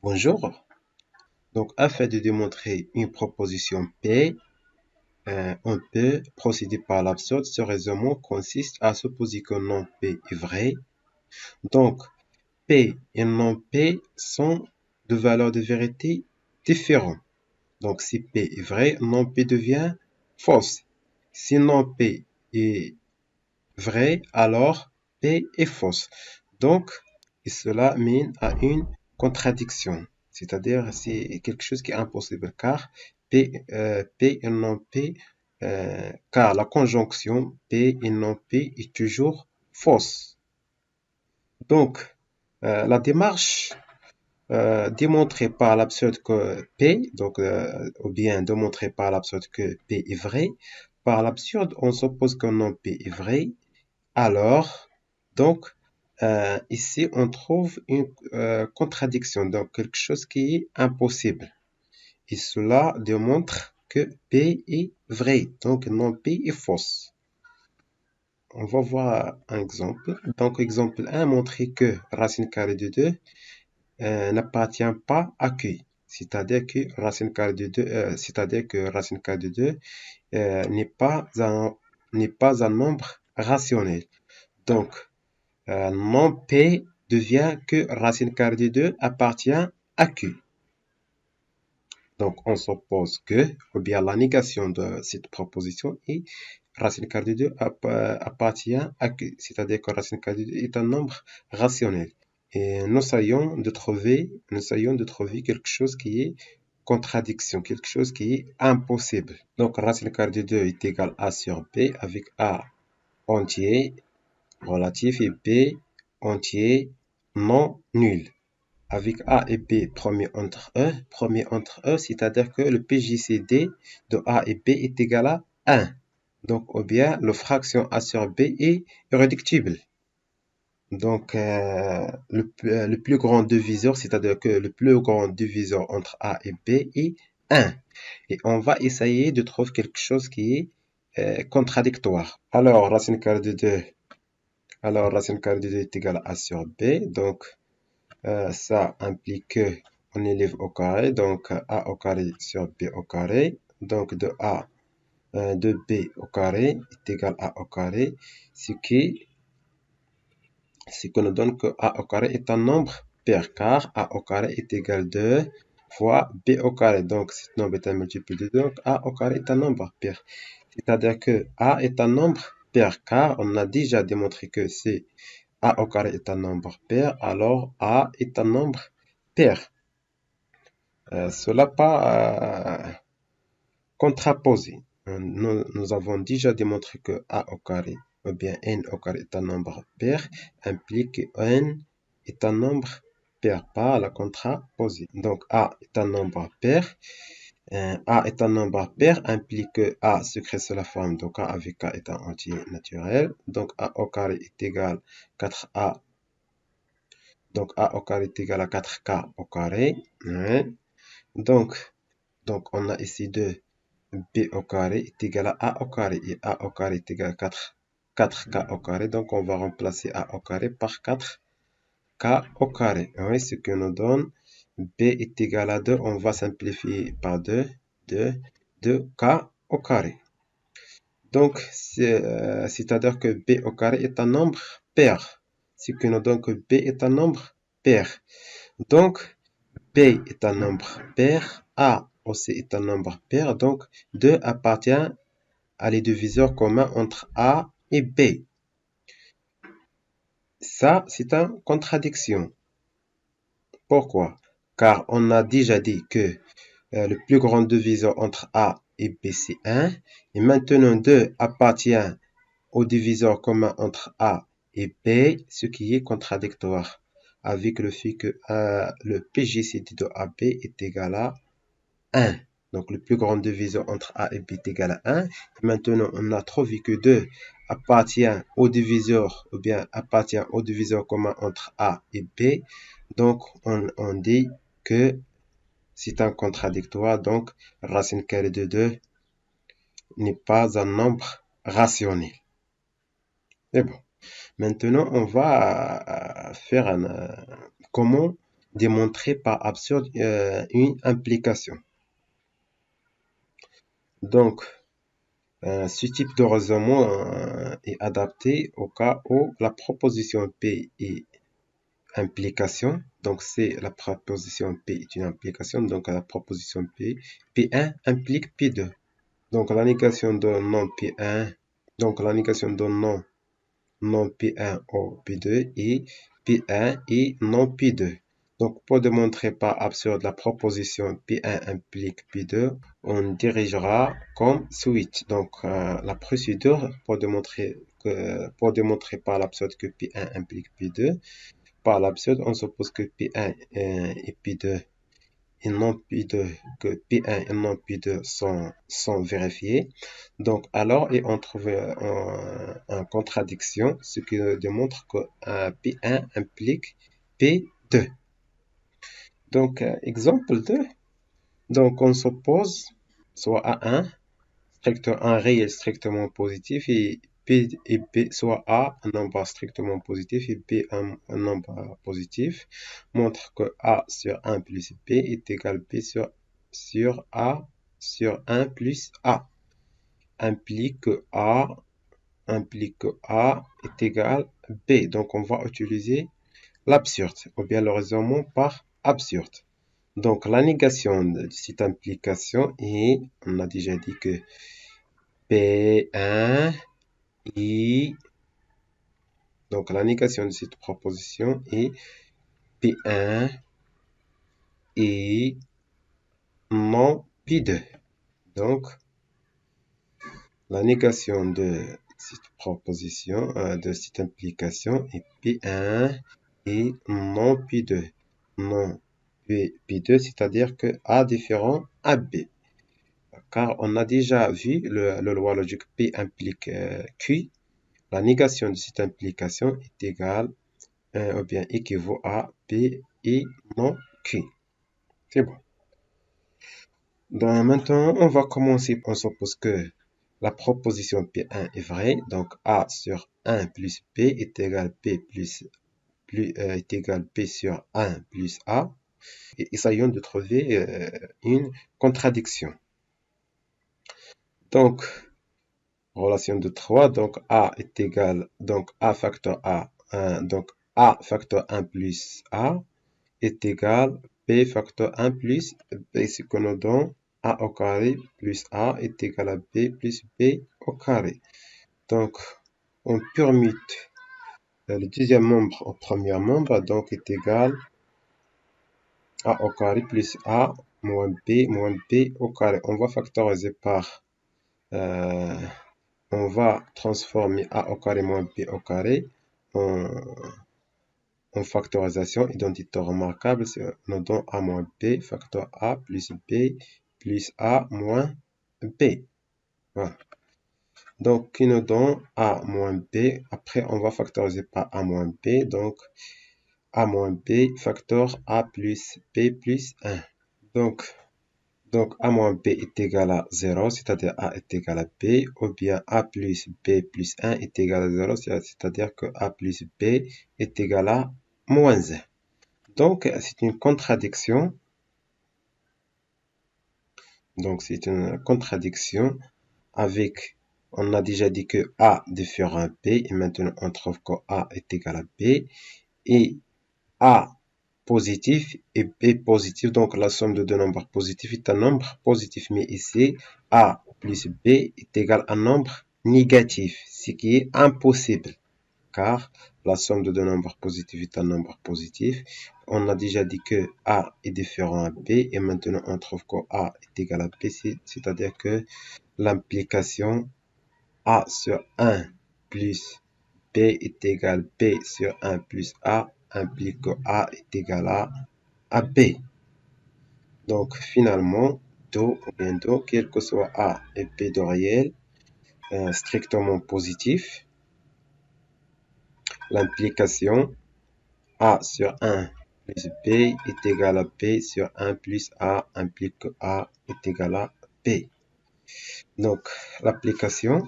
Bonjour. Donc, afin de démontrer une proposition P, on peut procéder par l'absurde. Ce raisonnement consiste à supposer que non P est vrai. Donc, P et non P sont de valeurs de vérité différentes. Donc, si P est vrai, non P devient fausse. Si non P est vrai, alors P est fausse. Donc, et cela mène à une contradiction. C'est-à-dire, c'est quelque chose qui est impossible, car P et non P, car la conjonction P et non P est toujours fausse. Donc, la démarche démontrée par l'absurde que P, donc, ou bien démontrée par l'absurde que P est vrai, par l'absurde, on suppose que non P est vrai, alors, donc, ici, on trouve une contradiction, donc quelque chose qui est impossible. Et cela démontre que P est vrai, donc non P est fausse. On va voir un exemple. Donc, exemple 1, montrer que racine carrée de 2 n'appartient pas à Q. C'est-à-dire que racine carrée de 2, racine carrée de 2 n'est pas un nombre rationnel. Donc, non P devient que racine carrée de 2 appartient à Q. Donc, on suppose que, ou bien la négation de cette proposition est racine carrée de 2 appartient à Q. C'est-à-dire que racine carrée de 2 est un nombre rationnel. Et nous essayons de trouver quelque chose qui est contradiction, quelque chose qui est impossible. Donc, racine carrée de 2 est égal à A sur B avec A entier relatif et B entier non nul. Avec A et B premier entre eux, c'est-à-dire que le PJCD de A et B est égal à 1. Donc, ou bien, la fraction A sur B est irréductible. Donc, le plus grand diviseur, c'est-à-dire que le plus grand diviseur entre A et B est 1. Et on va essayer de trouver quelque chose qui est contradictoire. Alors, racine carrée de 2. Alors, racine carrée de 2 est égal à A sur B. Donc, ça implique qu'on élève au carré. Donc, A au carré sur B au carré. Donc, de B au carré est égal à A au carré. Ce qui nous donne que A au carré est un nombre pair, car A au carré est égal à 2 fois B au carré. Donc, ce nombre est un multiple de 2. Donc, A au carré est un nombre pair. C'est-à-dire que A est un nombre pair, car on a déjà démontré que c'est A au carré est un nombre pair, alors A est un nombre pair. Cela pas contraposé. Nous avons déjà démontré que A au carré ou bien N au carré est un nombre pair, implique que N est un nombre pair, pas la contraposée. Donc A est un nombre pair. A est un nombre pair implique que A se crée sous la forme de K avec K est un entier naturel. Donc A au carré est égal à 4A. Donc A au carré est égal à 4K au carré. Donc, on a ici 2 B au carré est égal à A au carré. Et A au carré est égal à 4K au carré. Donc, on va remplacer A au carré par 4K au carré. Oui, ce que nous donne B est égal à 2. On va simplifier par 2K au carré. Donc, c'est-à-dire que B au carré est un nombre pair. Ce que nous donne que B est un nombre pair. Donc, B est un nombre pair, A aussi est un nombre pair, donc 2 appartient à les diviseurs communs entre A et B. Ça, c'est une contradiction. Pourquoi? Car on a déjà dit que le plus grand diviseur entre A et B, c'est 1. Et maintenant, 2 appartient au diviseur commun entre A et B, ce qui est contradictoire avec le fait que le PJCD de AB est égal à 1. Donc, le plus grand diviseur entre A et B est égal à 1. Maintenant, on a trouvé que 2 appartient au diviseur, ou bien appartient au diviseur commun entre A et B. Donc, on dit que c'est un contradictoire. Donc, racine carrée de 2 n'est pas un nombre rationnel. C'est bon. Maintenant, on va faire comment démontrer par absurde une implication. Donc, ce type de raisonnement est adapté au cas où la proposition P est implication. Donc, c'est la proposition P est une implication. Donc, la proposition P, P1 implique P2. Donc, la négation de non P1, donc la négation de non P1 au P2 et P1 et non P2. Donc, pour démontrer par absurde la proposition P1 implique P2, on dirigera comme suite. Donc, la procédure pour démontrer par l'absurde que P1 implique P2, par l'absurde, on suppose que P1 et P2 et non P2, que P1 et non P2 sont vérifiés. Donc, alors, et on trouve en contradiction, ce qui démontre que P1 implique P2. Donc, exemple 2. Donc, on suppose soit A1, un réel strictement positif, et P, soit A, un nombre strictement positif, et B, un nombre positif, montre que A sur 1 plus B est égal à B sur A sur 1 plus A. Implique que A est égal à B. Donc, on va utiliser l'absurde, ou bien le raisonnement par absurde. Donc, la négation de cette implication est, on a déjà dit que P1 est, donc la négation de cette proposition est P1 et non P2. Donc, la négation de cette proposition, de cette implication est P1 et non P2. Non P2, c'est-à-dire que A différent à B. Car on a déjà vu le loi logique P implique Q. La négation de cette implication est égale ou bien équivaut à P et non Q. C'est bon. Donc maintenant, on va commencer. On suppose que la proposition P1 est vraie. Donc A sur 1 plus P est égal à P est égal à P sur 1 plus A. Et essayons de trouver une contradiction. Donc, relation de 3, donc A est égal, donc A facteur A, donc A facteur 1 plus A est égal B facteur 1 plus B, ce que nous donne A au carré plus A est égal à B plus B au carré. Donc, on permute le deuxième membre au premier membre, donc est égal A au carré plus A moins B au carré. On va factoriser par on va transformer A au carré moins B au carré en factorisation identité remarquable. Nous donne A moins B facteur A plus B plus A moins B. Voilà. Donc, qui nous donne A moins B. Après, on va factoriser par A moins B. Donc, A moins B facteur A plus B plus 1. Donc, A moins B est égal à 0, c'est-à-dire A est égal à B, ou bien A plus B plus 1 est égal à 0, c'est-à-dire que A plus B est égal à moins 1. Donc, c'est une contradiction. Donc, c'est une contradiction avec, on a déjà dit que A différent à B, et maintenant on trouve que A est égal à B, et A positif et B positif. Donc, la somme de deux nombres positifs est un nombre positif. Mais ici, A plus B est égal à un nombre négatif, ce qui est impossible. Car la somme de deux nombres positifs est un nombre positif. On a déjà dit que A est différent à B. Et maintenant, on trouve que A est égal à B. C'est-à-dire que l'implication A sur 1 plus B est égal à B sur 1 plus A implique que A est égal à B. Donc, finalement, Do, quel que soit A et B de réel, strictement positif, l'implication A sur 1 plus B est égal à B sur 1 plus A implique que A est égal à B. Donc, l'application